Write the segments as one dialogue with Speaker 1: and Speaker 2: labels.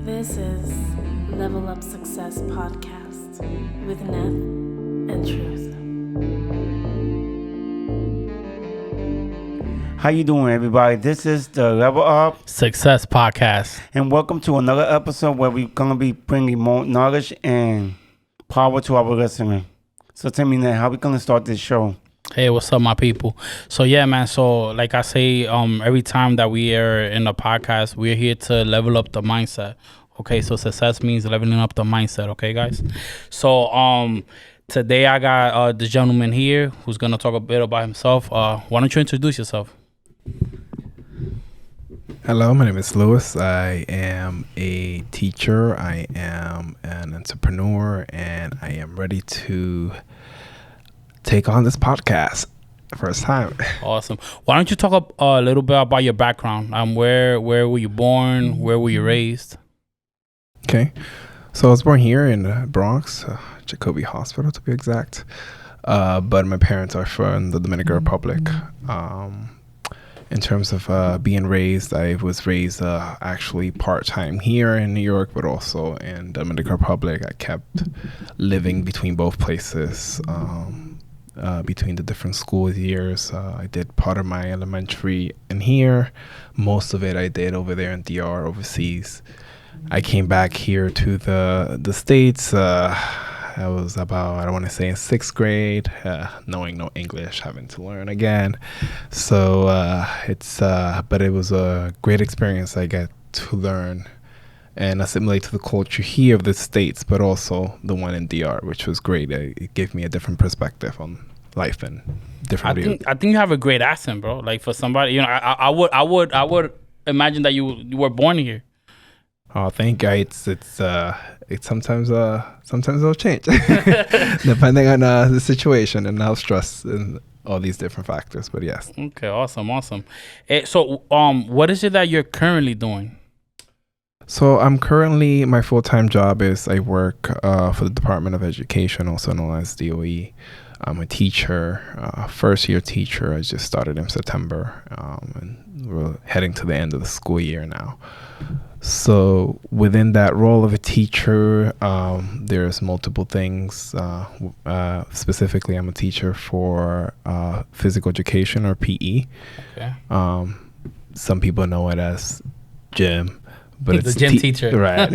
Speaker 1: This is Level Up Success Podcast with Neth and Truth.
Speaker 2: How you doing, everybody? This is the Level Up
Speaker 3: Success Podcast.
Speaker 2: and welcome to another episode where we're going to be bringing more knowledge and power to our listeners. So tell me now, how we going to start this show?
Speaker 3: Hey, what's up, my people? So yeah, man. So like I say, every time that we are in the podcast, we're here to level up the mindset. Okay, so success means leveling up the mindset. Okay, guys. So today I got this gentleman here who's gonna talk a bit about himself. Why don't you introduce yourself?
Speaker 4: Hello, my name is Lewis. I am a teacher. I am an entrepreneur, and I am ready to take on this podcast first time.
Speaker 3: Awesome. Why don't you talk a little bit about your background? Where were you born? Where were you raised?
Speaker 4: Okay, so I was born here in the Bronx, Jacoby Hospital to be exact. But my parents are from the Dominican Republic. In terms of being raised, I was raised actually part-time here in New York, but also in the Dominican Republic. I kept living between both places. Between the different school years, I did part of my elementary in here. Most of it I did over there in DR, overseas. I came back here to the States. I was about, I don't want to say in 6th grade, knowing no English, having to learn again. So but it was a great experience. I get to learn and assimilate to the culture here of the States, but also the one in DR, which was great. It gave me a different perspective on life and different views.
Speaker 3: I think you have a great accent, bro. Like for somebody, I would imagine that you were born here.
Speaker 4: Oh, thank you. It's sometimes it'll change depending on the situation and how stress and all these different factors. But yes.
Speaker 3: Okay, awesome. So what is it that you're currently doing?
Speaker 4: So I'm currently, my full-time job is I work for the Department of Education, also known as DOE. I'm a teacher, first-year teacher. I just started in September, and we're heading to the end of the school year now. So within that role of a teacher, there's multiple things. Specifically, I'm a teacher for physical education, or PE.
Speaker 3: Okay.
Speaker 4: Some people know it as gym. But
Speaker 3: the
Speaker 4: it's
Speaker 3: gym teacher,
Speaker 4: right?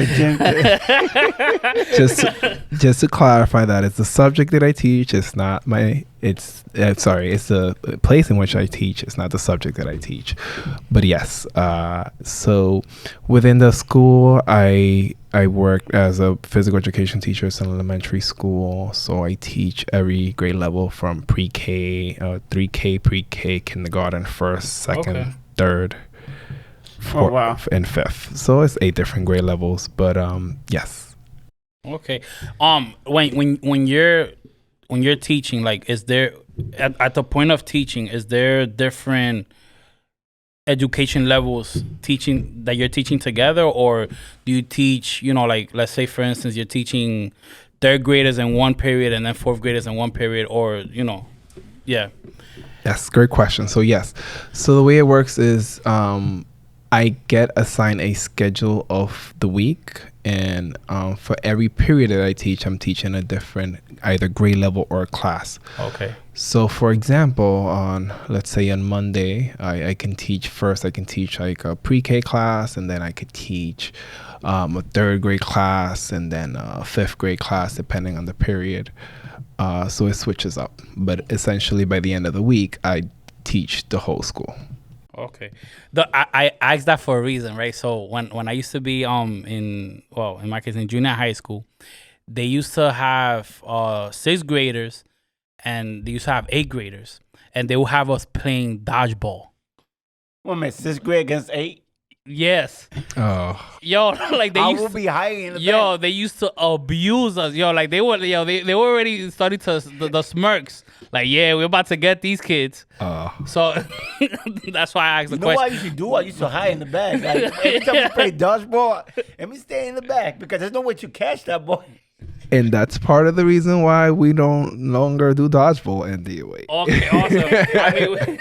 Speaker 4: just to clarify that it's the subject that I teach. It's not my. It's the place in which I teach. It's not the subject that I teach. But yes, so within the school, I work as a physical education teacher in an elementary school. So I teach every grade level from pre-K, 3K, pre-K, kindergarten, first, second, third. And 5th, so it's 8 different grade levels. But yes.
Speaker 3: Okay. When you're teaching, like, is there at the point of teaching, is there different education levels that you're teaching together, or do you teach? Like, let's say for instance, you're teaching 3rd graders in one period and then 4th graders in one period, or yeah.
Speaker 4: Yes, great question. So yes, so the way it works is I get assigned a schedule of the week, and for every period that I teach, I'm teaching a different either grade level or class.
Speaker 3: Okay.
Speaker 4: So for example, let's say on Monday, I can teach like a pre-K class, and then I could teach a 3rd grade class, and then a 5th grade class, depending on the period. So it switches up. But essentially, by the end of the week, I teach the whole school.
Speaker 3: Okay. I asked that for a reason, right? So when I used to be in my case in junior high school, they used to have 6th graders and they used to have 8th graders, and they would have us playing dodgeball.
Speaker 2: Well, man, 6th grade against 8?
Speaker 3: Yes.
Speaker 4: Oh.
Speaker 3: Yo, like
Speaker 2: I will be hiding in the back.
Speaker 3: They used to abuse us. Yo, like they were already starting to the smirks. Like, yeah, we're about to get these kids. So that's why I asked the question.
Speaker 2: You know what I used to do? I used to hide in the back. Like, every time we play dodgeball, let me stay in the back because there's no way to catch that boy.
Speaker 4: And that's part of the reason why we don't longer do dodgeball in DOA.
Speaker 3: Okay, awesome.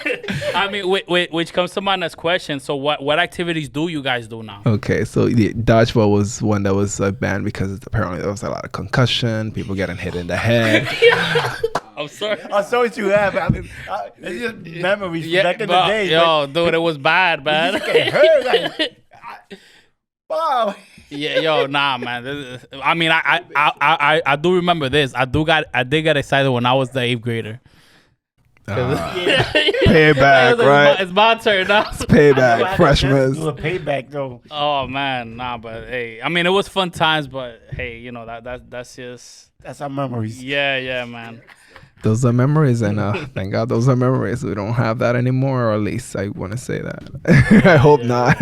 Speaker 3: I mean, which comes to my next question. So, what activities do you guys do now?
Speaker 4: Okay, so the dodgeball was one that was banned because apparently there was a lot of concussion, people getting hit in the head.
Speaker 3: I'm sorry.
Speaker 2: I'm sorry to have. I mean, it's just memories back in the day.
Speaker 3: Yo, dude, it was bad, man.
Speaker 2: You just get hurt. Like, wow.
Speaker 3: Yeah, yo, nah, man. I mean, I do remember this. I did get excited when I was the 8th grader.
Speaker 4: Payback, right?
Speaker 3: It's my turn now.
Speaker 4: It's payback, freshmen.
Speaker 2: Do a payback though.
Speaker 3: Oh man, nah, but hey, I mean, it was fun times, but hey, you know that's just
Speaker 2: That's our memories.
Speaker 3: yeah, man.
Speaker 4: Those are memories, and thank God those are memories. We don't have that anymore, or at least I want to say that. I hope not.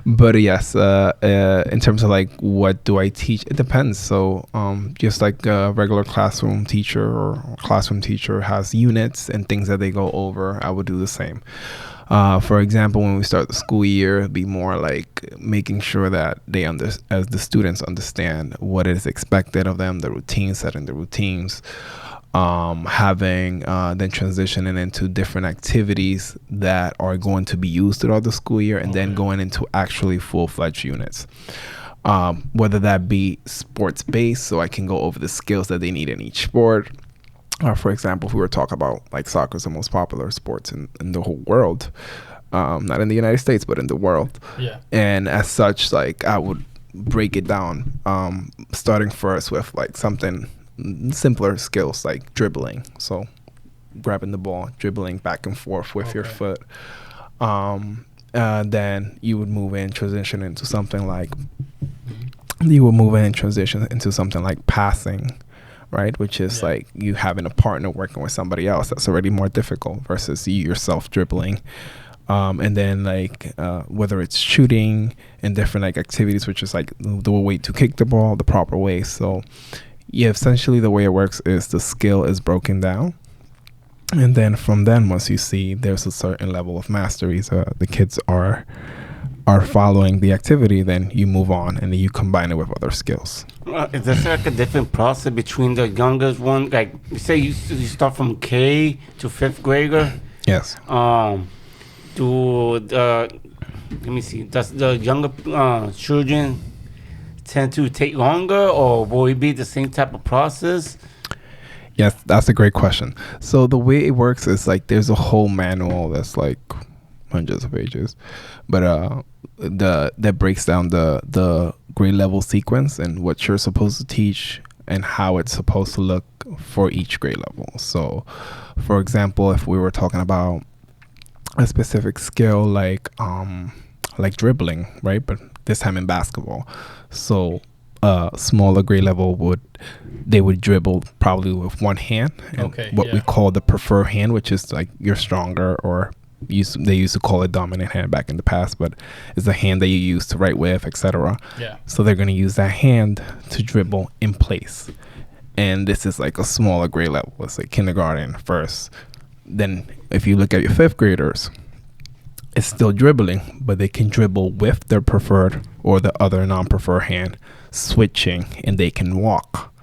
Speaker 4: But yes, in terms of like what do I teach, it depends. So just like a regular classroom teacher or classroom teacher has units and things that they go over, I would do the same. For example, when we start the school year, it'd be more like making sure that they as the students understand what is expected of them, the routines, setting the routines. Having then transitioning into different activities that are going to be used throughout the school year, and then going into actually full-fledged units, whether that be sports based, so I can go over the skills that they need in each sport. For example, if we were talking about like soccer is the most popular sports in the whole world, not in the United States but in the world.
Speaker 3: Yeah.
Speaker 4: And as such, like I would break it down, starting first with like something simpler skills like dribbling, so grabbing the ball, dribbling back and forth with your foot. Then you would move in, transition into something like passing, right? Which is like you having a partner working with somebody else. That's already more difficult versus you yourself dribbling. And then like whether it's shooting and different like activities, which is like the way to kick the ball the proper way. So yeah, essentially the way it works is the skill is broken down, and then from then, once you see there's a certain level of mastery, so the kids are following the activity, then you move on and then you combine it with other skills.
Speaker 2: Is there like a different process between the youngest one? Like you say, you start from K to 5th grader.
Speaker 4: Yes.
Speaker 2: To the let me see. Does the younger children tend to take longer, or will it be the same type of process?
Speaker 4: Yes, that's a great question. So the way it works is like there's a whole manual that's like hundreds of pages, but that breaks down the grade level sequence and what you're supposed to teach and how it's supposed to look for each grade level. So, for example, if we were talking about a specific skill like dribbling, right? But this time in basketball. So smaller grade level would dribble probably with one hand, and we call the preferred hand, which is like you're stronger, or they used to call it dominant hand back in the past, but it's the hand that you use to write with, etc.
Speaker 3: Yeah.
Speaker 4: So they're going to use that hand to dribble in place, and this is like a smaller grade level. It's like kindergarten first. Then if you look at your 5th graders, it's still dribbling, but they can dribble with their preferred or the other non-preferred hand, switching, and they can walk,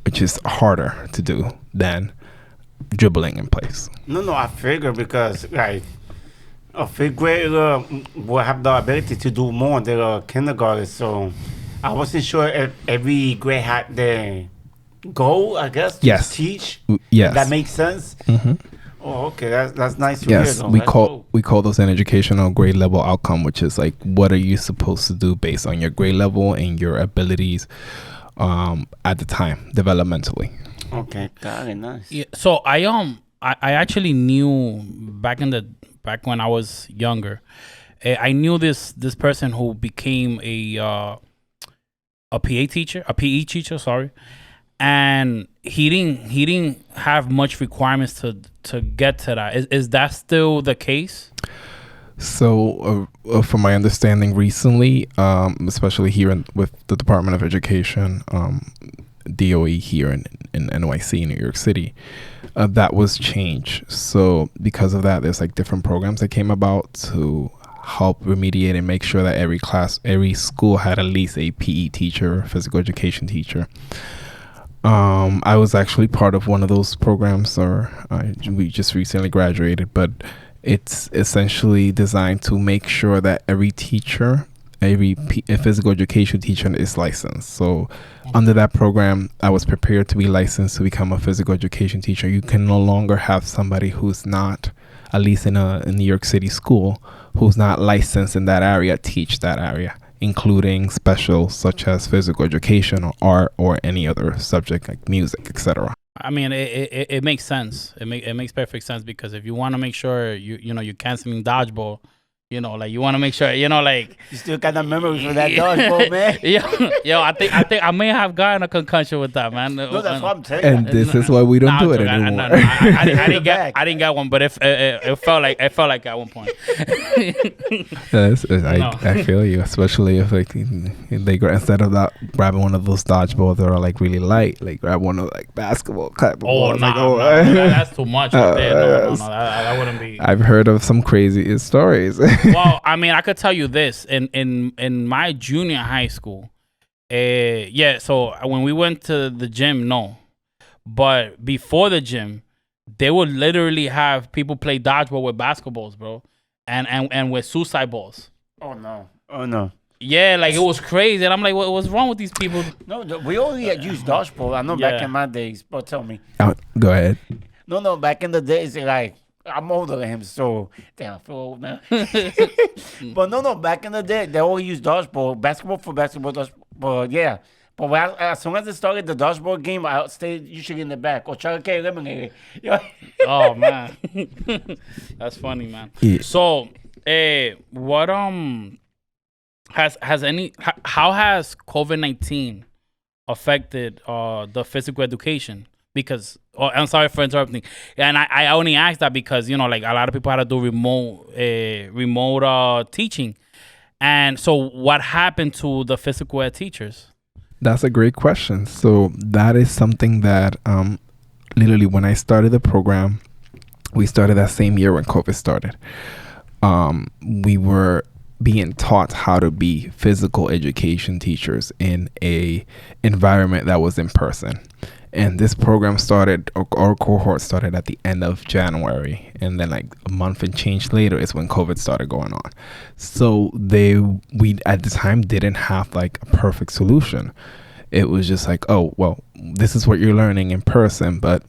Speaker 4: which is harder to do than dribbling in place.
Speaker 2: No, I figure because like a 5th grader will have the ability to do more than a kindergarten. So I wasn't sure if every grade had their goal, I guess, to teach.
Speaker 4: Yes.
Speaker 2: That makes sense.
Speaker 4: Mm-hmm.
Speaker 2: Oh, okay. That's nice to
Speaker 4: yes,
Speaker 2: hear.
Speaker 4: we call those an educational grade level outcome, which is like what are you supposed to do based on your grade level and your abilities at the time developmentally.
Speaker 2: Okay, got it. Nice.
Speaker 3: Yeah, so I actually knew back when I was younger, I knew this person who became a PE teacher, sorry. And he didn't have much requirements to get to that. Is that still the case?
Speaker 4: So, from my understanding recently, especially here with the Department of Education, DOE here in NYC, New York City, that was changed. So because of that, there's like different programs that came about to help remediate and make sure that every school had at least a PE teacher, physical education teacher. I was actually part of one of those programs, or we just recently graduated, but it's essentially designed to make sure that every teacher, a physical education teacher is licensed. So under that program, I was prepared to be licensed to become a physical education teacher. You can no longer have somebody who's not, at least in a New York City school, who's not licensed in that area, teach that area, including specials such as physical education or art or any other subject like music, etc.
Speaker 3: I mean, it makes sense. It makes perfect sense, because if you want to make sure you're canceling dodgeball, like you want to make sure, like
Speaker 2: You still got the memories for that dodgeball, man.
Speaker 3: yo, I think I may have gotten a concussion with that, man.
Speaker 2: No, that's what I'm telling you.
Speaker 4: And this is why we don't do it anymore.
Speaker 3: I didn't get one, but it felt like at one point.
Speaker 4: I feel you, especially if like instead of that grabbing one of those dodgeballs that are like really light, like grab one of like basketball type of balls.
Speaker 3: That's too much right there. No, that wouldn't be.
Speaker 4: I've heard of some crazy stories.
Speaker 3: Well, I mean, I could tell you this in my junior high school. So when we went to the gym, no, but before the gym, they would literally have people play dodgeball with basketballs, bro, and with suicide balls.
Speaker 2: Oh no.
Speaker 3: Yeah, like it was crazy, and I'm like, what's wrong with these people?
Speaker 2: No, we only had used dodgeball. I know back in my days, but tell me.
Speaker 4: Go ahead.
Speaker 2: No, back in the days, like, I'm older than him, so damn, I feel old now. But no, back in the day, they only used dodgeball, basketball for basketball, dodgeball, yeah. But as soon as it started the dodgeball game, I stayed usually in the back or try to get eliminated.
Speaker 3: Oh man, that's funny, man.
Speaker 4: Yeah.
Speaker 3: So, what how has COVID-19 affected the physical education? Because I'm sorry for interrupting, and I only asked that because like a lot of people had to do remote teaching, and so what happened to the physical ed teachers?
Speaker 4: That's a great question. So that is something that literally when I started the program, we started that same year when COVID started. We were being taught how to be physical education teachers in a environment that was in person. And this program started, our cohort started at the end of January. And then like a month and change later is when COVID started going on. So we at the time didn't have like a perfect solution. It was just like, oh, well, this is what you're learning in person. But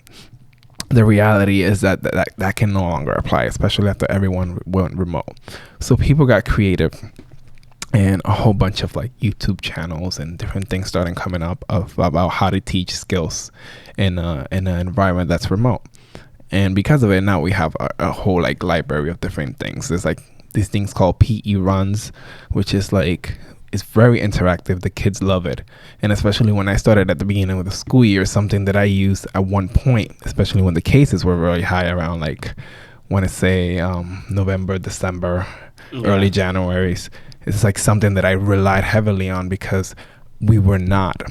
Speaker 4: the reality is that can no longer apply, especially after everyone went remote. So people got creative. And a whole bunch of like YouTube channels and different things started coming up about how to teach skills in an environment that's remote. And because of it, now we have a whole like library of different things. There's like these things called PE runs, which is like, it's very interactive. The kids love it. And especially when I started at the beginning of the school year, something that I used at one point, especially when the cases were very high around like, want to say November, December, early January's. It's like something that I relied heavily on because we were not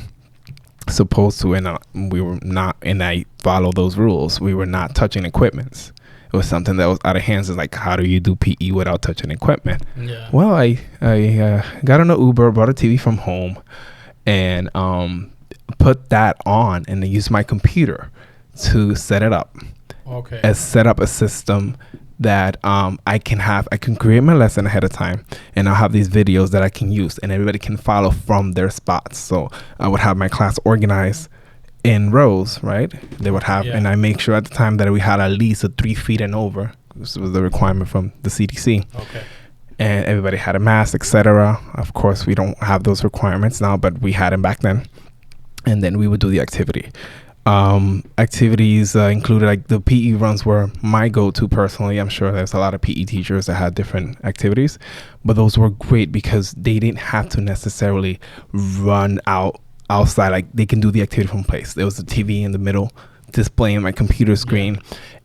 Speaker 4: supposed to, and I follow those rules. We were not touching equipments. It was something that was out of hands. It's like, how do you do PE without touching equipment? Yeah. Well, I got on an Uber, brought a TV from home, and put that on, and then used my computer to set it up.
Speaker 3: Okay.
Speaker 4: And set up a system that I can create my lesson ahead of time, and I'll have these videos that I can use, and everybody can follow from their spots. So I would have my class organized in rows, right? They would have, and I make sure at the time that we had at least a 3 feet and over. This was the requirement from the CDC.
Speaker 3: Okay.
Speaker 4: And everybody had a mask, etc. Of course, we don't have those requirements now, but we had them back then. And then we would do the activity. Activities included, like the PE runs were my go-to personally. I'm sure there's a lot of PE teachers that had different activities, but those were great because they didn't have to necessarily run outside. Like they can do the activity from place. There was a TV in the middle displaying my computer screen,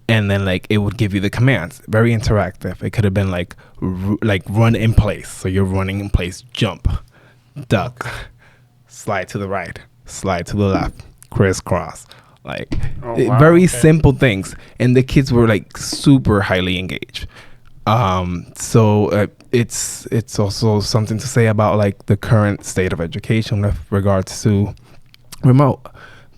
Speaker 4: and then like it would give you the commands. Very interactive. It could have been like run in place. So you're running in place, jump, duck, slide to the right, slide to the left, crisscross, like very simple things, and the kids were like super highly engaged. So it's also something to say about like the current state of education with regards to remote,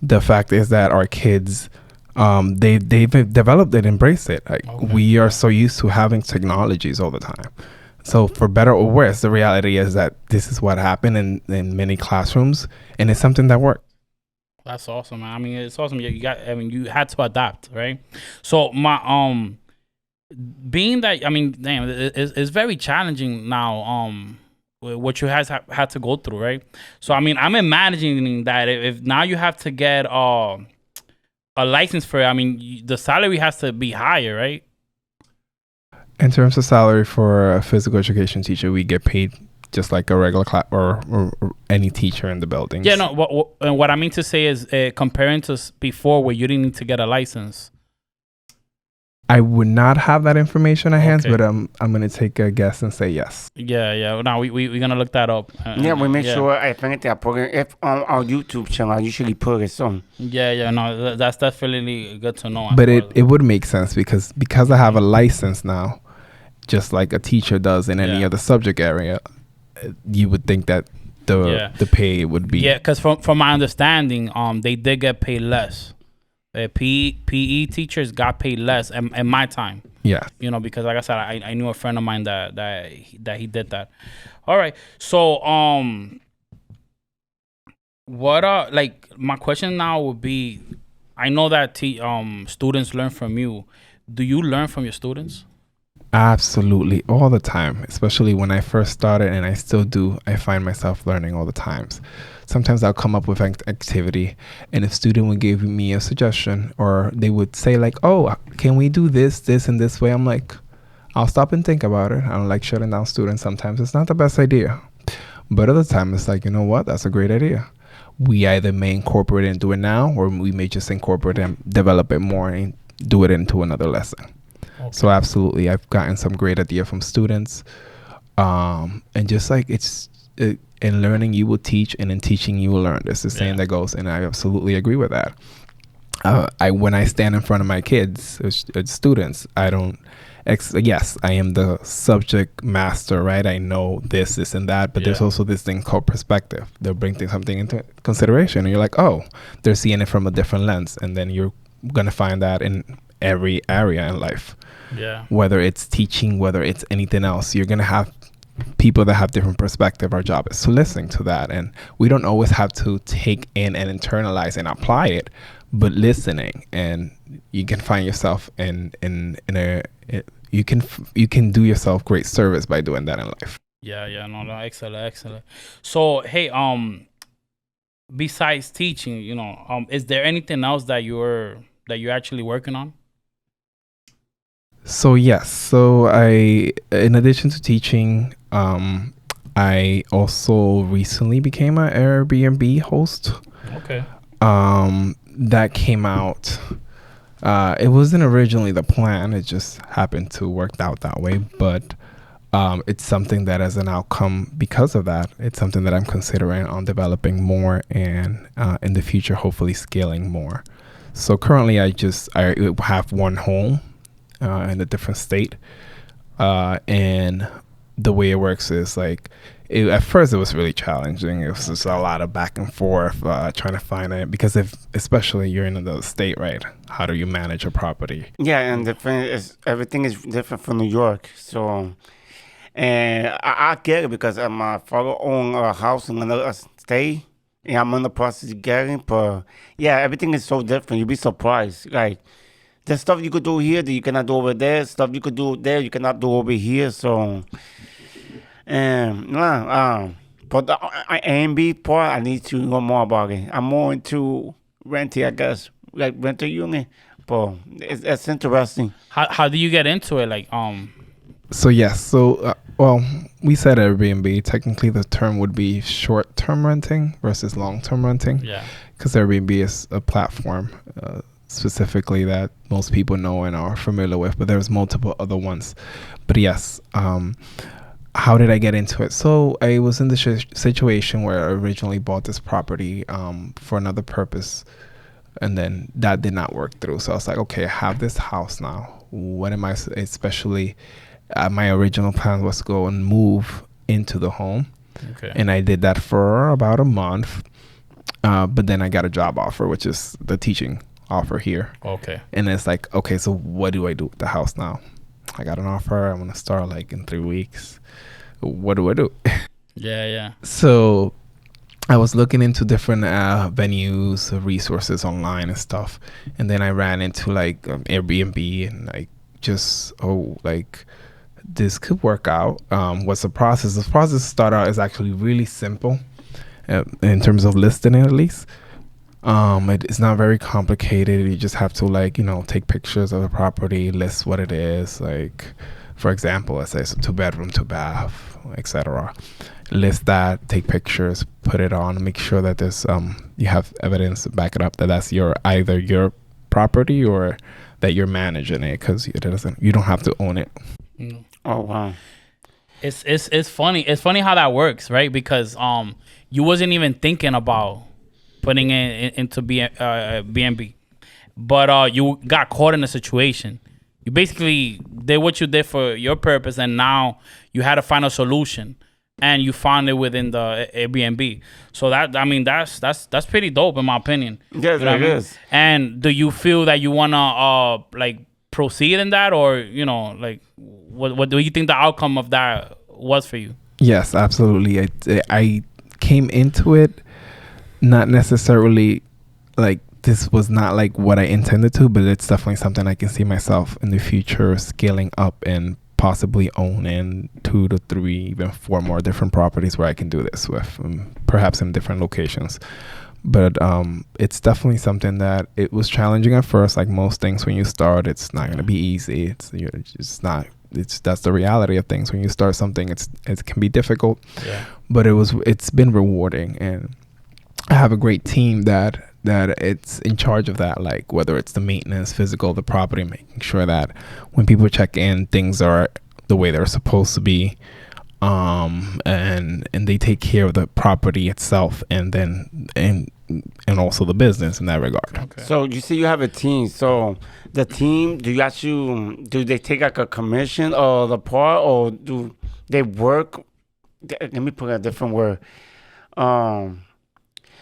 Speaker 4: the fact is that our kids, they've developed it, embraced it. Like we are so used to having technologies all the time. So for better or worse, the reality is that this is what happened in many classrooms, and it's something that works.
Speaker 3: That's awesome, man. I mean, it's awesome. You got. I mean, you had to adapt, right? So my being that, I mean, damn, it's very challenging now. What you had to go through, right? So I mean, I'm imagining that if now you have to get a license for it, I mean, the salary has to be higher, right?
Speaker 4: In terms of salary for a physical education teacher, we get paid just like a regular class or any teacher in the building.
Speaker 3: Yeah, no. What I mean to say is comparing to before, where you didn't need to get a license.
Speaker 4: I would not have that information at hands, but I'm gonna take a guess and say yes.
Speaker 3: Yeah. Now we're gonna look that up.
Speaker 2: We make sure I think that program if on our YouTube channel I usually put it so.
Speaker 3: Yeah. No, that's definitely good to know.
Speaker 4: But it would make sense because I have a license now, just like a teacher does in any other subject area. You would think that the pay would be
Speaker 3: because from my understanding, they did get paid less. PE teachers got paid less in my time.
Speaker 4: Yeah.
Speaker 3: You know, because like I said, I knew a friend of mine that he did that. All right. So what like my question now would be, I know that students learn from you. Do you learn from your students?
Speaker 4: Absolutely, all the time, especially when I first started, and I still do. I find myself learning all the times. Sometimes I'll come up with an activity, and a student would give me a suggestion, or they would say like, oh, can we do this and this way? I'm like, I'll stop and think about it. I don't like shutting down students. Sometimes it's not the best idea, but other times it's like, you know what, that's a great idea. We either may incorporate it and do it now, or we may just incorporate and develop it more and do it into another lesson. Okay. So absolutely, I've gotten some great idea from students, and just like in learning you will teach, and in teaching you will learn. There's the saying that goes, and I absolutely agree with that. When I stand in front of my kids, students, I don't. Yes, I am the subject master, right? I know this, and that, but there's also this thing called perspective. They'll bring something into consideration, and you're like, oh, they're seeing it from a different lens, and then you're gonna find that in every area in life.
Speaker 3: Yeah.
Speaker 4: Whether it's teaching, whether it's anything else, you're gonna have people that have different perspective. Our job is to listen to that, and we don't always have to take in and internalize and apply it, but listening, and you can find yourself you can do yourself great service by doing that in life.
Speaker 3: No, excellent. So hey, besides teaching, you know, is there anything else that you're actually working on?
Speaker 4: So yes, so in addition to teaching, I also recently became an Airbnb host.
Speaker 3: Okay.
Speaker 4: That came out. It wasn't originally the plan. It just happened to work out that way. But it's something that, as an outcome, because of that, it's something that I'm considering on developing more, and in the future, hopefully scaling more. So currently, I have one home in a different state, and the way it works is like, at first it was really challenging. It was just a lot of back and forth trying to find it, because especially you're in another state, right? How do you manage a property?
Speaker 2: Yeah, and the thing is, everything is different from New York. So, and I get it, because my father owned a house in another state, and I'm in the process of getting. But yeah, everything is so different. You'd be surprised. Like, there's stuff you could do here that you cannot do over there. Stuff you could do there you cannot do over here. So, but the Airbnb part, I need to know more about it. I'm more into renting, I guess, like rental unit. But it's interesting.
Speaker 3: How do you get into it? Like,
Speaker 4: So yes, well, we said Airbnb. Technically, the term would be short-term renting versus long-term renting.
Speaker 3: Yeah.
Speaker 4: Because Airbnb is a platform specifically that most people know and are familiar with, but there's multiple other ones. But yes, how did I get into it? So I was in the situation where I originally bought this property for another purpose, and then that did not work through. So I was like, okay, I have this house now. What am I, especially my original plan was to go and move into the home.
Speaker 3: Okay.
Speaker 4: And I did that for about a month. But then I got a job offer, which is the teaching offer here.
Speaker 3: Okay.
Speaker 4: And it's like, okay, so what do I do with the house now? I got an offer. I'm gonna start like in 3 weeks. What do I do?
Speaker 3: Yeah.
Speaker 4: So I was looking into different venues, resources online and stuff, and then I ran into like Airbnb and like just like this could work out. What's the process? The process to start out is actually really simple in terms of listing it, at least. It's not very complicated. You just have to like, take pictures of the property, list what it is. Like, for example, let's say it's a 2-bedroom, 2-bath, etc. List that, take pictures, put it on, make sure that there's you have evidence to back it up that that's either your property or that you're managing it, because you don't have to own it.
Speaker 2: Oh wow.
Speaker 3: It's funny. It's funny how that works, right? Because you wasn't even thinking about putting it into B&B, but you got caught in a situation. You basically did what you did for your purpose, and now you had to find a solution, and you found it within the Airbnb. So that's pretty dope in my opinion.
Speaker 2: Yes,
Speaker 3: You know what
Speaker 2: it
Speaker 3: I mean?
Speaker 2: is.
Speaker 3: And do you feel that you wanna like proceed in that, or like what do you think the outcome of that was for you?
Speaker 4: Yes, absolutely. I came into it not necessarily like this was not like what I intended to, but it's definitely something I can see myself in the future scaling up and possibly owning 2 to 3, even 4 more different properties where I can do this with, perhaps in different locations. But it's definitely something that it was challenging at first. Like most things, when you start, it's not going to be easy. That's the reality of things. When you start something, it can be difficult.
Speaker 3: Yeah.
Speaker 4: But it's been rewarding, and I have a great team that it's in charge of that. Like whether it's the maintenance, physical, the property, making sure that when people check in, things are the way they're supposed to be. And they take care of the property itself, and also the business in that regard.
Speaker 3: Okay.
Speaker 2: So you see, you have a team. So the team, do they take like a commission or the part, or do they work? Let me put a different word.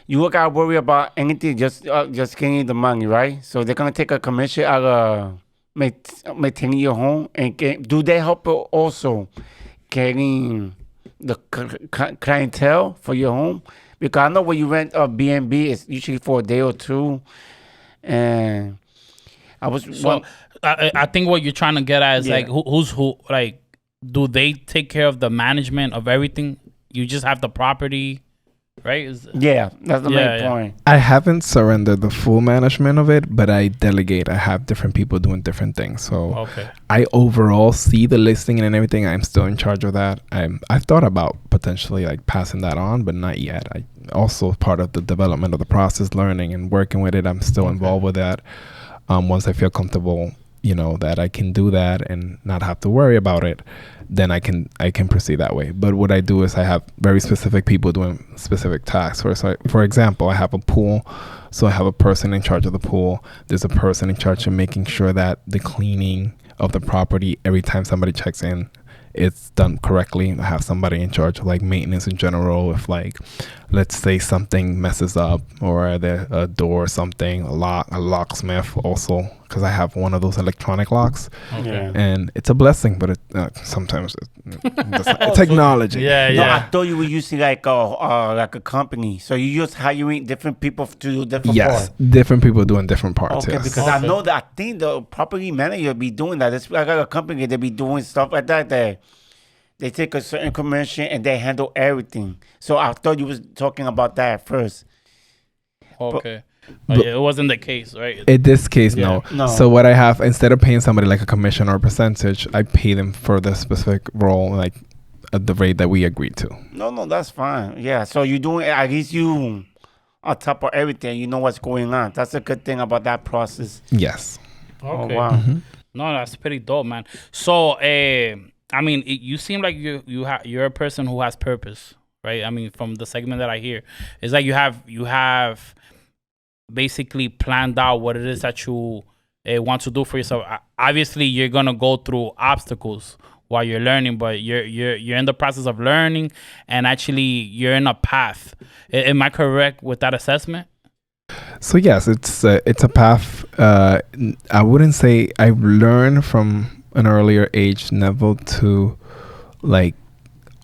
Speaker 2: You don't gotta worry about anything, just getting the money, right? So they're gonna take a commission out of maintaining your home, and do they help also getting the clientele for your home? Because I know when you rent a B&B, it's usually for a day or two, and
Speaker 3: I think what you're trying to get at is like who's who. Like, do they take care of the management of everything? You just have the property, right?
Speaker 2: Yeah, that's the main point.
Speaker 4: I haven't surrendered the full management of it, but I delegate. I have different people doing different things. So I overall see the listing and everything. I'm still in charge of that. I've thought about potentially like passing that on, but not yet. I also part of the development of the process, learning and working with it. I'm still involved with that. Once I feel comfortable, that I can do that and not have to worry about it, then I can proceed that way. But what I do is I have very specific people doing specific tasks. For example, I have a pool, so I have a person in charge of the pool. There's a person in charge of making sure that the cleaning of the property every time somebody checks in, it's done correctly. I have somebody in charge of like maintenance in general. If like, let's say something messes up, or a door or something, a locksmith also, because I have one of those electronic locks.
Speaker 2: Okay.
Speaker 4: And it's a blessing, but sometimes it's technology.
Speaker 2: No, I thought you were using like a company, so you just hiring different people to do different parts.
Speaker 4: Different people doing different parts.
Speaker 2: Okay, because I know that I think the property manager be doing that. It's like a company that be doing stuff like that. They take a certain commission and they handle everything. So I thought you was talking about that at first.
Speaker 3: Okay. But it wasn't the case, right?
Speaker 4: In this case, no.
Speaker 2: No.
Speaker 4: So what I have, instead of paying somebody like a commission or a percentage, I pay them for the specific role, like at the rate that we agreed to.
Speaker 2: No, that's fine. Yeah, so you doing, at least you on top of everything, you know what's going on. That's a good thing about that process.
Speaker 4: Yes.
Speaker 3: Okay.
Speaker 2: Oh, wow.
Speaker 4: Mm-hmm.
Speaker 3: No, that's pretty dope, man. So, I mean, you seem like you're a person who has purpose, right? I mean, from the segment that I hear, it's like you have basically planned out what it is that you want to do for yourself. Obviously, you're gonna go through obstacles while you're learning, but you're in the process of learning, and actually you're in a path. Am I correct with that assessment?
Speaker 4: So yes, it's a path. I wouldn't say I've learned from an earlier age, Neville, to like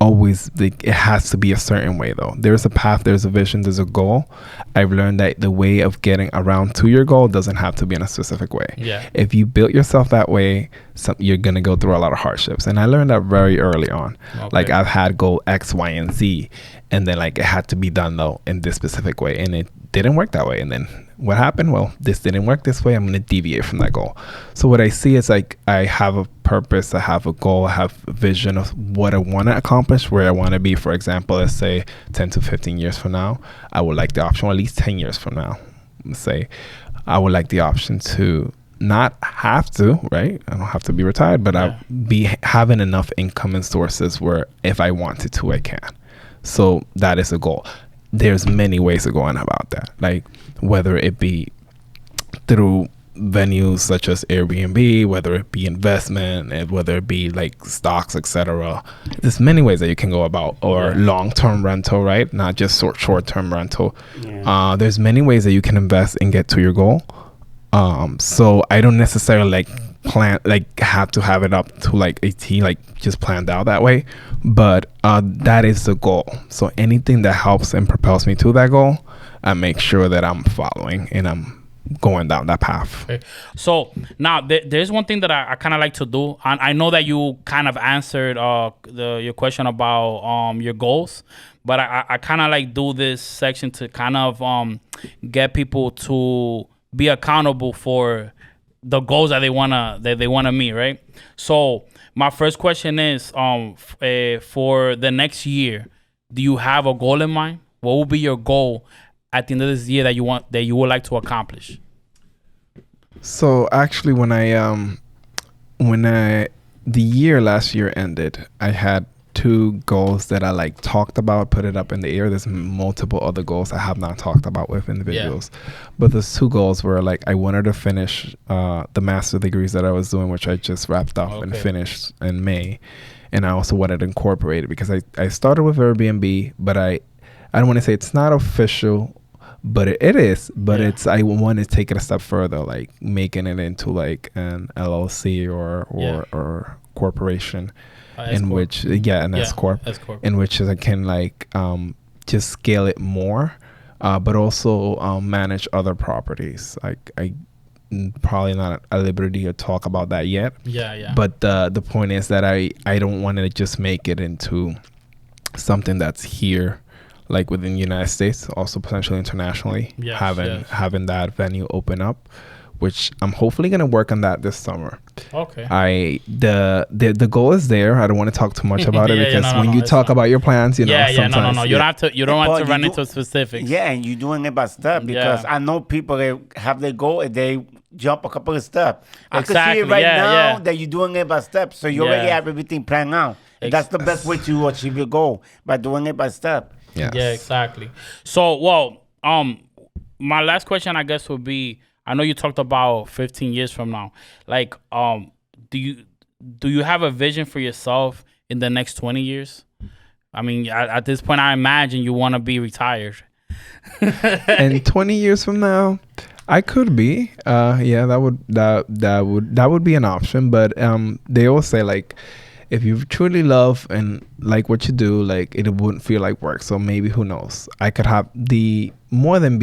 Speaker 4: always, like, it has to be a certain way though. There's a path, there's a vision, there's a goal. I've learned that the way of getting around to your goal doesn't have to be in a specific way.
Speaker 3: Yeah.
Speaker 4: If you built yourself that way, you're gonna go through a lot of hardships, and I learned that very early on.
Speaker 3: Okay.
Speaker 4: Like, I've had goal X, Y, and Z, and then like it had to be done though in this specific way, and it didn't work that way. And then what happened? Well, this didn't work this way. I'm going to deviate from that goal. So what I see is like I have a purpose, I have a goal, I have a vision of what I want to accomplish, where I want to be. For example, let's say 10 to 15 years from now, I would like the option, or at least 10 years from now, let's say, I would like the option to not have to, right? I don't have to be retired, but I'll be having enough income and sources where if I wanted to, I can. So that is a goal. There's many ways of going about that, like whether it be through venues such as Airbnb, whether it be investment, and whether it be like stocks, etc. There's many ways that you can go about, or long-term rental, right? Not just short-term rental. Yeah. There's many ways that you can invest and get to your goal. So I don't necessarily have to have it up to like a T, like just planned out that way, but that is the goal. So anything that helps and propels me to that goal, I make sure that I'm following and I'm going down that path.
Speaker 3: Okay. So now there's one thing that I kind of like to do. I know that you kind of answered your question about your goals, but I kind of like do this section to kind of get people to be accountable for the goals that they wanna meet, right? So my first question is, for the next year, do you have a goal in mind? What will be your goal at the end of this year that you would like to accomplish?
Speaker 4: So actually, when the year last year ended, I had 2 goals that I like talked about, put it up in the air. There's multiple other goals I have not talked about with individuals, but those 2 goals were like, I wanted to finish the master degrees that I was doing, which I just wrapped up and finished in May, and I also wanted to incorporate it because I started with Airbnb, but I don't want to say it's not official, but it is. But I want to take it a step further, like making it into like an LLC or corporation. In which an S corp, in which I can like just scale it more, but also manage other properties. Like I probably not at liberty to talk about that yet. But the point is that I don't want to just make it into something that's here, like within the United States, also potentially internationally. Having that venue open up, which I'm hopefully gonna work on that this summer. Okay. The goal is there. I don't want to talk too much about it because when you talk about your plans, you know, sometimes
Speaker 3: no. You don't have to run into specifics.
Speaker 2: Yeah, and you're doing it by step because I know people that have their goal and they jump a couple of steps. I can see it right now that you're doing it by steps, so you already have everything planned out. That's the best way to achieve your goal, by doing it by step.
Speaker 3: Yes. Yeah, exactly. So, my last question, I guess, would be, I know you talked about 15 years from now. Like, do you have a vision for yourself in the next 20 years? I mean, at this point, I imagine you want to be retired.
Speaker 4: And 20 years from now, I could be. That would be an option. But they always say, like, if you truly love and like what you do, like, it wouldn't feel like work. So maybe, who knows? I could have the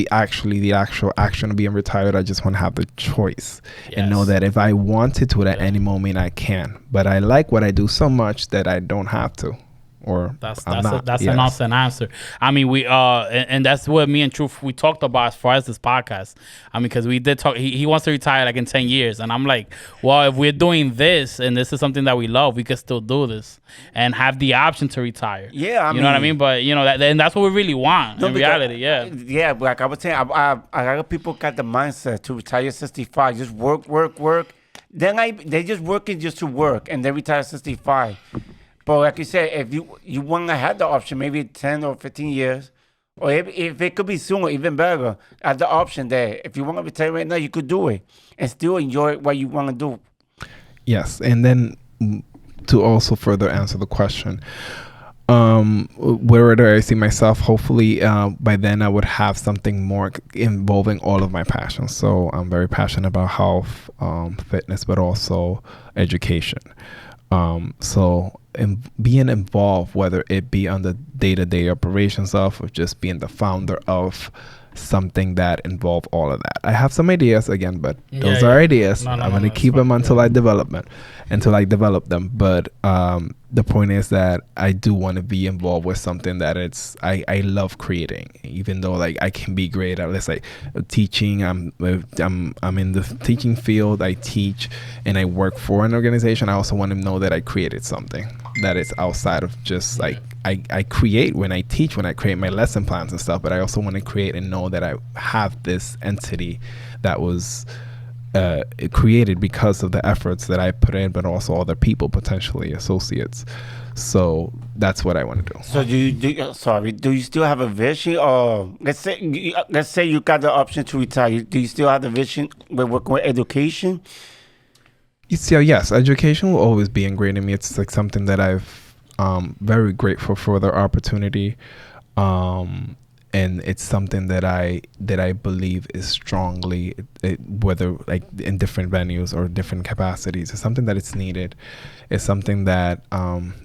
Speaker 4: actual action of being retired. I just want to have the choice and know that if I wanted to at any moment, I can. But I like what I do so much that I don't have to. Or
Speaker 3: that's an awesome answer. I mean, we and that's what me and Truth we talked about as far as this podcast. I mean, because we did talk. He wants to retire like in 10 years, and I'm like, well, if we're doing this and this is something that we love, we could still do this and have the option to retire.
Speaker 2: Yeah,
Speaker 3: you know what I mean. But you know and that's what we really want in reality.
Speaker 2: Yeah, but like I was saying, I got people got the mindset to retire 65, just work. Then they just working just to work, and they retire 65. But like you said, if you want to have the option, maybe 10 or 15 years, or if it could be sooner, even better, have the option there. If you want to retire right now, you could do it and still enjoy what you want to do.
Speaker 4: Yes, and then to also further answer the question, where do I see myself? Hopefully, by then I would have something more involving all of my passions. So I'm very passionate about health, fitness, but also education. So being involved, whether it be on the day-to-day operations of, or just being the founder of something that involve all of that. I have some ideas again, but those are ideas. I'm going to keep them until I develop them. But the point is that I do want to be involved with something that I love creating, even though like I can be great at, let's say, teaching. I'm in the teaching field. I teach and I work for an organization. I also want to know that I created something that is outside of just like I create when I teach, when I create my lesson plans and stuff, but I also want to create and know that I have this entity that was created because of the efforts that I put in, but also other people, potentially associates. So that's what I want to do.
Speaker 2: So do you still have a vision? Or let's say you got the option to retire. Do you still have the vision with working with education?
Speaker 4: You see, yes, education will always be ingrained in me. It's like something that I've very grateful for the opportunity, and it's something that I believe is strongly, whether like in different venues or different capacities, it's something that it's needed. It's something that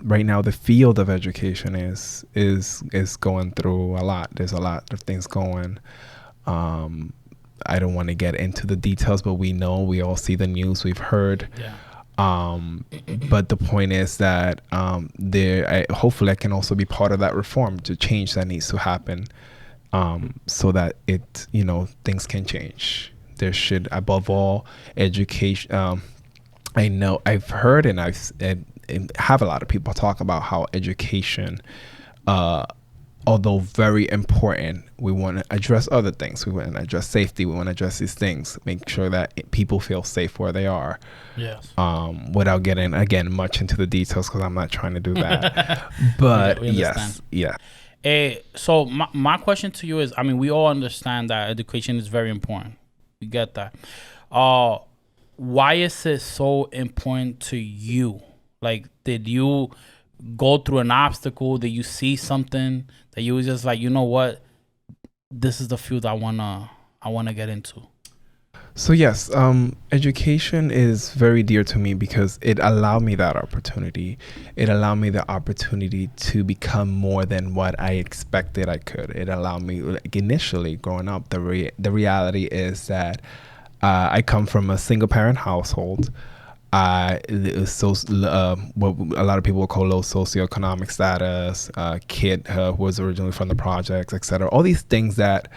Speaker 4: right now the field of education is going through a lot. There's a lot of things going. I don't want to get into the details, but we all see the news, we've heard.
Speaker 3: Yeah.
Speaker 4: But the point is that hopefully I can also be part of that reform to change that needs to happen, so that things can change. There should, above all, education. I know I've heard and and have a lot of people talk about how education, although very important, we want to address other things. We want to address safety. We want to address these things, make sure that people feel safe where they are.
Speaker 3: Yes.
Speaker 4: Without getting, again, much into the details, because I'm not trying to do that. But yes. Yeah.
Speaker 3: So my question to you is, I mean, we all understand that education is very important. We get that. Why is it so important to you? Like, did you go through an obstacle? Did you see something that you was just like, you know what, this is the field I wanna get into?
Speaker 4: So yes, education is very dear to me because it allowed me that opportunity. It allowed me the opportunity to become more than what I expected I could. It allowed me, like, initially growing up, the reality is that I come from a single parent household. What a lot of people call low socioeconomic status, kid who was originally from the projects, etc. All these things that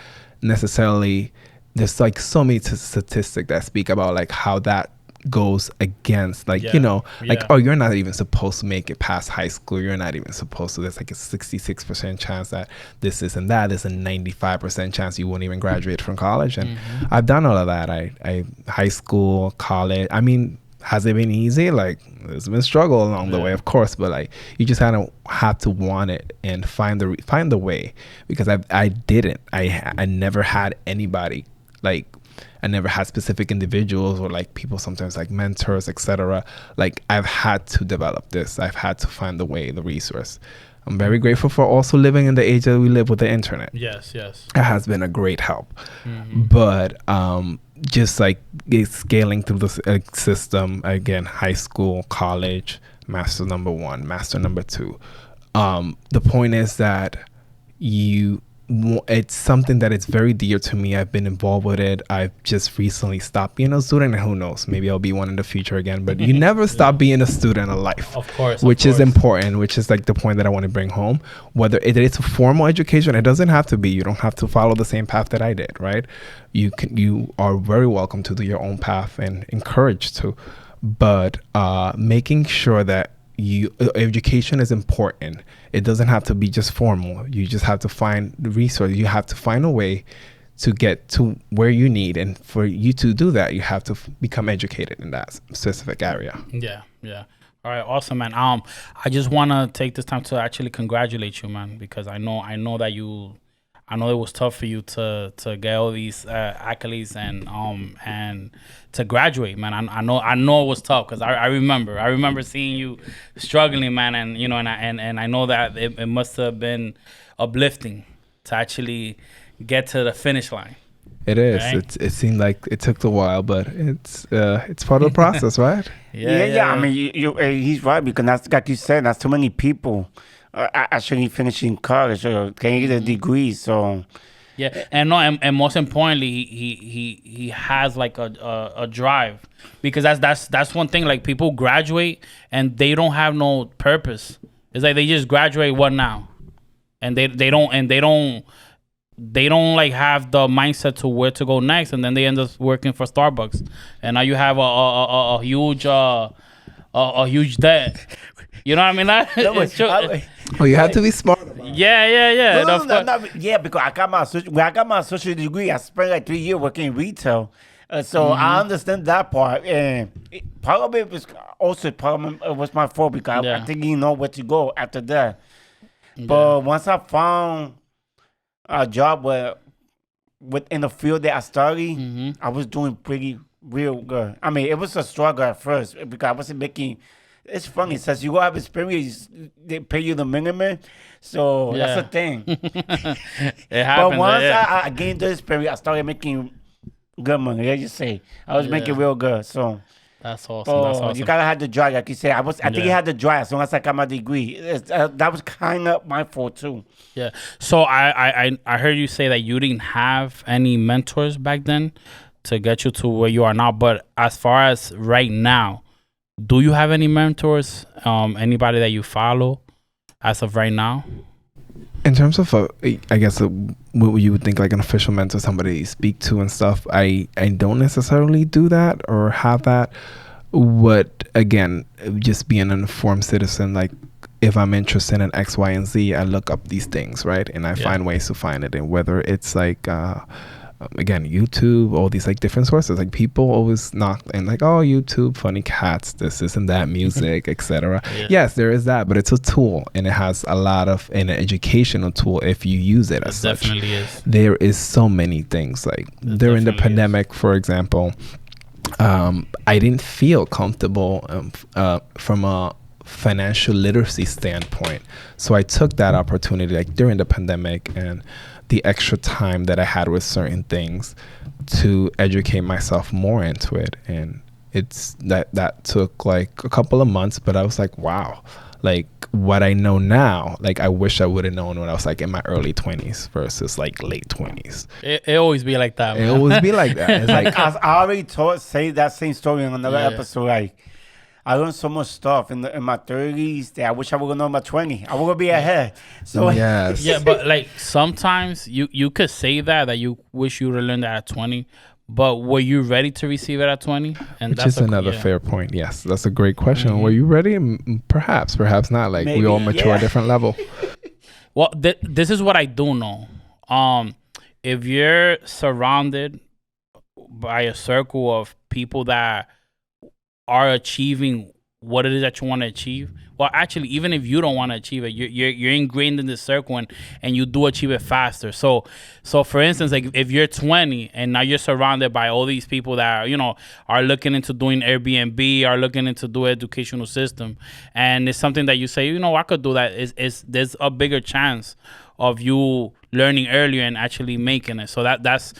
Speaker 4: necessarily, there's like so many statistics that speak about like how that goes against, like, oh, you're not even supposed to make it past high school. You're not even supposed to. There's like a 66% chance that this and that. There's a 95% chance you won't even graduate from college. And I've done all of that. I high school, college. I mean, has it been easy? Like, there's been struggle along the way, of course, but like, you just kind of have to want it and find the way. Because I didn't. I never had anybody, like, I never had specific individuals or like people, sometimes like mentors, etc. Like, I've had to develop this. I've had to find the way, the resource. I'm very grateful for also living in the age that we live with the internet.
Speaker 3: Yes.
Speaker 4: It has been a great help. But just like scaling through the system, again, high school, college, master number 1, master number 2. The point is that it's something that is very dear to me. I've been involved with it. I've just recently stopped being a student, and who knows, maybe I'll be one in the future again. But you never stop being a student in life,
Speaker 3: of course,
Speaker 4: which is important, which is like the point that I want to bring home. Whether it's a formal education, it doesn't have to be. You don't have to follow the same path that I did, right? You are very welcome to do your own path and encouraged to, but making sure that education is important. It doesn't have to be just formal. You just have to find the resource. You have to find a way to get to where you need, and for you to do that, you have to become educated in that specific area.
Speaker 3: Yeah. All right, awesome, man. I just want to take this time to actually congratulate you, man, because I know that I know it was tough for you to get all these accolades and to graduate, man. I know it was tough because I remember seeing you struggling, man, and you know, and I know that it must have been uplifting to actually get to the finish line.
Speaker 4: It is.
Speaker 3: Right?
Speaker 4: It seemed like it took a while, but it's part of the process, right?
Speaker 2: Yeah. I mean, he's right because that's like you said. That's too many people actually finishing college or getting a degree. So
Speaker 3: yeah, and most importantly, he has like a drive, because that's one thing. Like, people graduate and they don't have no purpose. It's like they just graduate. What now? And they don't like have the mindset to where to go next, and then they end up working for Starbucks, and now you have a huge debt. You know what I mean? It's true.
Speaker 4: Oh, you have to be smart.
Speaker 3: Yeah.
Speaker 2: No, yeah, because I got my associate degree. I spent like 3 years working in retail, so I understand that part. And part of it was also it was my fault because I didn't know where to go after that. But once I found a job within the field that I studied, I was doing pretty real good. I mean, it was a struggle at first because I wasn't making. It's funny, since you go have experience, they pay you the minimum, so that's the thing.
Speaker 3: It happens.
Speaker 2: But once I gained the experience, I started making good money. Let's just say I was making real good. So
Speaker 3: that's awesome. That's awesome.
Speaker 2: You gotta have the drive, like you said. I think you had the drive as long as I got my degree. That was kind of my fault too.
Speaker 3: Yeah. So I heard you say that you didn't have any mentors back then to get you to where you are now. But as far as right now, do you have any mentors? Anybody that you follow as of right now?
Speaker 4: In terms of, I guess, what you would think like an official mentor, somebody you speak to and stuff, I don't necessarily do that or have that. What, again, just being an informed citizen, like if I'm interested in X, Y, and Z, I look up these things, right? And I find ways to find it. And whether it's like, again, YouTube, all these like different sources, like people always knock and like, oh, YouTube, funny cats, this and that, music, etc. Yes, there is that, but it's a tool, and it has a lot of an educational tool if you use it as such.
Speaker 3: Definitely is.
Speaker 4: There is so many things, like during the pandemic, for example, I didn't feel comfortable from a financial literacy standpoint, so I took that opportunity, like during the pandemic and the extra time that I had with certain things, to educate myself more into it. And it's that took like a couple of months, but I was like, wow, like what I know now, like I wish I would have known when I was like in my early 20s versus like late 20s.
Speaker 3: It always be like that, man.
Speaker 4: It always be like that. It's like
Speaker 2: I already say that same story on another episode. Like, I learned so much stuff in my 30s that I wish I would have known in my 20s. I would be ahead. So
Speaker 4: yes.
Speaker 3: Yeah, but like sometimes you could say that you wish you would have learned that at 20, but were you ready to receive it at 20? And
Speaker 4: which is another fair point. Yes, that's a great question. Were you ready? Perhaps not. Like maybe, we all mature at a different level.
Speaker 3: Well, this is what I do know. If you're surrounded by a circle of people that are achieving what it is that you want to achieve, well, actually, even if you don't want to achieve it, you're ingrained in this circle, and you do achieve it faster. So for instance, like if you're 20 and now you're surrounded by all these people that are looking into doing Airbnb, are looking into do educational system, and it's something that you say, I could do that. Is there's a bigger chance of you learning earlier and actually making it. So that's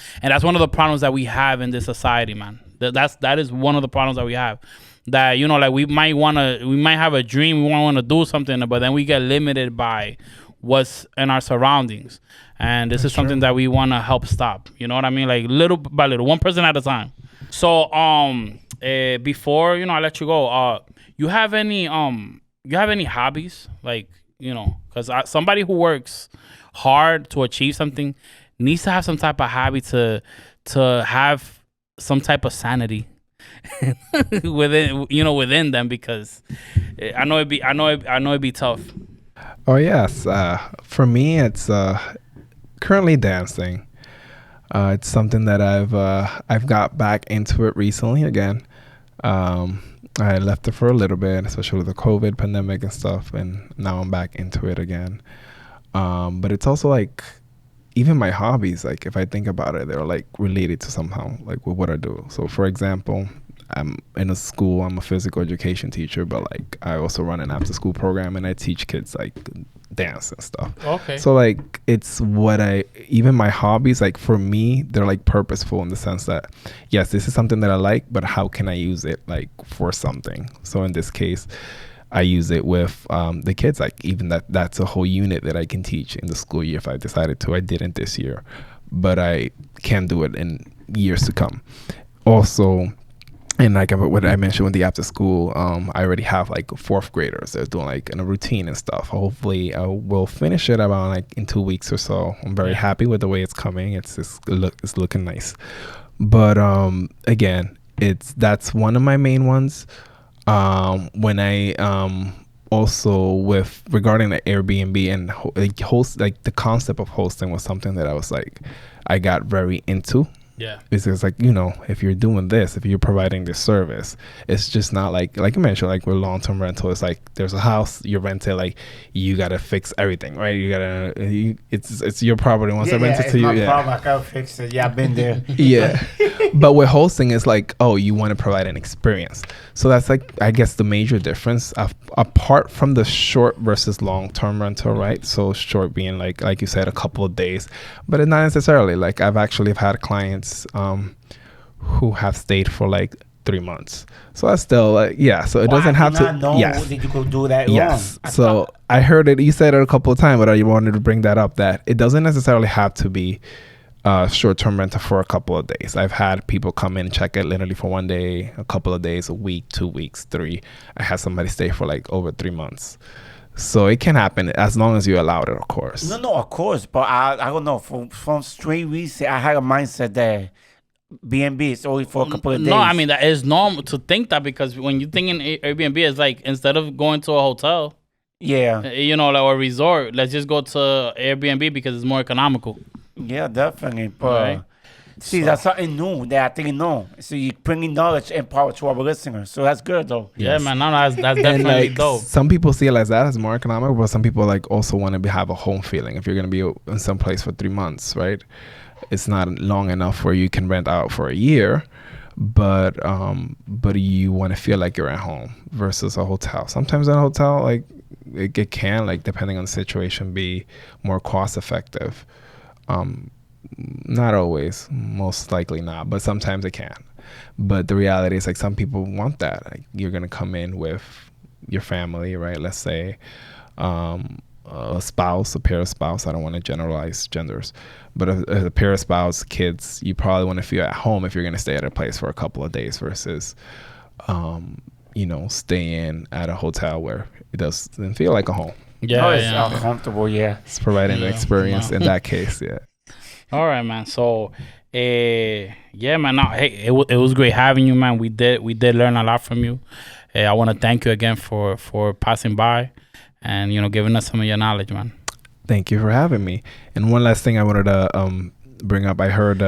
Speaker 3: one of the problems that we have in this society, man. That is one of the problems that we have. That like we might have a dream, we want to do something, but then we get limited by what's in our surroundings, and this is something that we want to help stop. You know what I mean? Like little by little, one person at a time. So before I let you go, you have any hobbies, like because somebody who works hard to achieve something needs to have some type of hobby to have some type of sanity within them, because I know it'd be tough.
Speaker 4: Oh yes, for me it's currently dancing. It's something that I've got back into it recently again. I left it for a little bit, especially with the COVID pandemic and stuff, and now I'm back into it again. But it's also like even my hobbies, like if I think about it, they're like related to somehow like with what I do. So for example, I'm in a school, I'm a physical education teacher, but like I also run an after school program and I teach kids like dance and stuff.
Speaker 3: Okay.
Speaker 4: So like it's what even my hobbies, like for me, they're like purposeful in the sense that yes, this is something that I like, but how can I use it like for something? So in this case, I use it with the kids, like even that's a whole unit that I can teach in the school year if I decided to. I didn't this year, but I can do it in years to come. Also, and like what I mentioned with the after school, I already have like fourth graders that's doing like a routine and stuff. Hopefully I will finish it about like in 2 weeks or so. I'm very happy with the way it's coming. It's looking nice. But again, that's one of my main ones. When I also with regarding the Airbnb and like the concept of hosting was something that I was like I got very into.
Speaker 3: Yeah.
Speaker 4: It's like, you know, if you're doing this, if you're providing this service, it's just not like you mentioned, like with long-term rental, it's like there's a house, you rent it, like you got to fix everything, right? It's your property. Once I rent it to you.
Speaker 2: Yeah, problem. I gotta fix it. Yeah, I've been there.
Speaker 4: Yeah. But with hosting, it's like, oh, you want to provide an experience. So that's like, I guess the major difference apart from the short versus long-term rental, right? So short being like you said, a couple of days, but it's not necessarily. Like I've had clients who have stayed for like 3 months. So that's still like, yeah. So it doesn't have to. Yes.
Speaker 2: Did you go do that?
Speaker 4: Yes. So I heard it. You said it a couple of times, but I wanted to bring that up. That it doesn't necessarily have to be short-term rental for a couple of days. I've had people come in and check it literally for 1 day, a couple of days, a week, 2 weeks, 3. I had somebody stay for like over 3 months. So it can happen as long as you allow it, of course.
Speaker 2: No, of course. But I don't know. From straight research, I had a mindset that B&B is only for a couple of days.
Speaker 3: No, I mean, that is normal to think that because when you think in Airbnb, it's like instead of going to a hotel, you know, like a resort, let's just go to Airbnb because it's more economical.
Speaker 2: Yeah, definitely. But see, that's something new that I didn't know. So you're bringing knowledge and power to our listeners. So that's good, though.
Speaker 3: Yeah, man. No, that's definitely
Speaker 4: like,
Speaker 3: dope.
Speaker 4: Some people see it as that as more economical, but some people like also want to have a home feeling. If you're going to be in some place for 3 months, right? It's not long enough where you can rent out for a year, but you want to feel like you're at home versus a hotel. Sometimes in a hotel, like it can, like depending on the situation, be more cost effective. Not always, most likely not, but sometimes it can. But the reality is like some people want that. Like you're gonna come in with your family, right? Let's say a spouse, a pair of spouse. I don't want to generalize genders, but a pair of spouse, kids, you probably want to feel at home if you're gonna stay at a place for a couple of days versus staying at a hotel where it doesn't feel like a home.
Speaker 3: Yeah,
Speaker 2: it's uncomfortable. Yeah,
Speaker 4: it's providing the experience in that case. Yeah.
Speaker 3: All right, man. So, yeah, man. No, hey, it was great having you, man. We did learn a lot from you. I want to thank you again for passing by and giving us some of your knowledge, man.
Speaker 4: Thank you for having me. And one last thing I wanted to bring up. I heard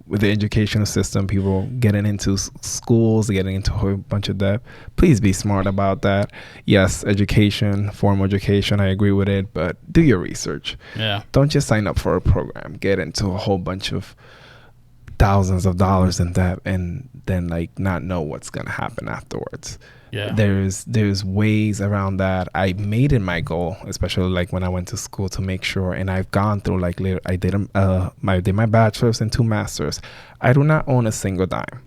Speaker 4: with the educational system, people getting into schools, getting into a whole bunch of debt. Please be smart about that. Yes, education, formal education, I agree with it, but do your research.
Speaker 3: Yeah.
Speaker 4: Don't just sign up for a program, get into a whole bunch of thousands of dollars in debt and then like not know what's going to happen afterwards.
Speaker 3: Yeah.
Speaker 4: There's ways around that. I made it my goal, especially like when I went to school, to make sure, and I've gone through like I did my bachelor's and 2 masters. I do not own a single dime.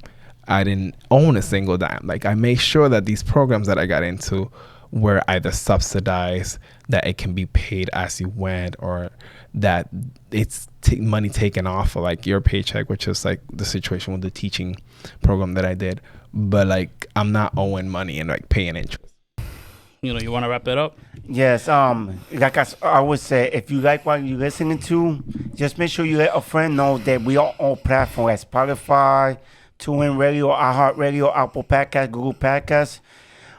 Speaker 4: I didn't own a single dime. Like I made sure that these programs that I got into were either subsidized, that it can be paid as you went, or that it's money taken off of like your paycheck, which is like the situation with the teaching program that I did. But like I'm not owing money and like paying interest.
Speaker 3: You want to wrap it up?
Speaker 2: Yes. Like I would say, if you like what you're listening to, just make sure you let a friend know that we are on platforms like Spotify, TuneIn Radio, iHeartRadio, Apple Podcasts, Google Podcasts.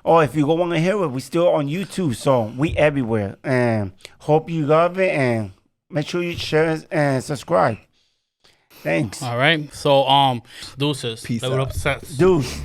Speaker 2: Or if you go want to hear it, we still on YouTube. So we everywhere. And hope you love it. And make sure you share and subscribe. Thanks.
Speaker 3: All right. So, deuces.
Speaker 4: Peace
Speaker 3: Level
Speaker 4: out.
Speaker 3: up sets.
Speaker 2: Deuce.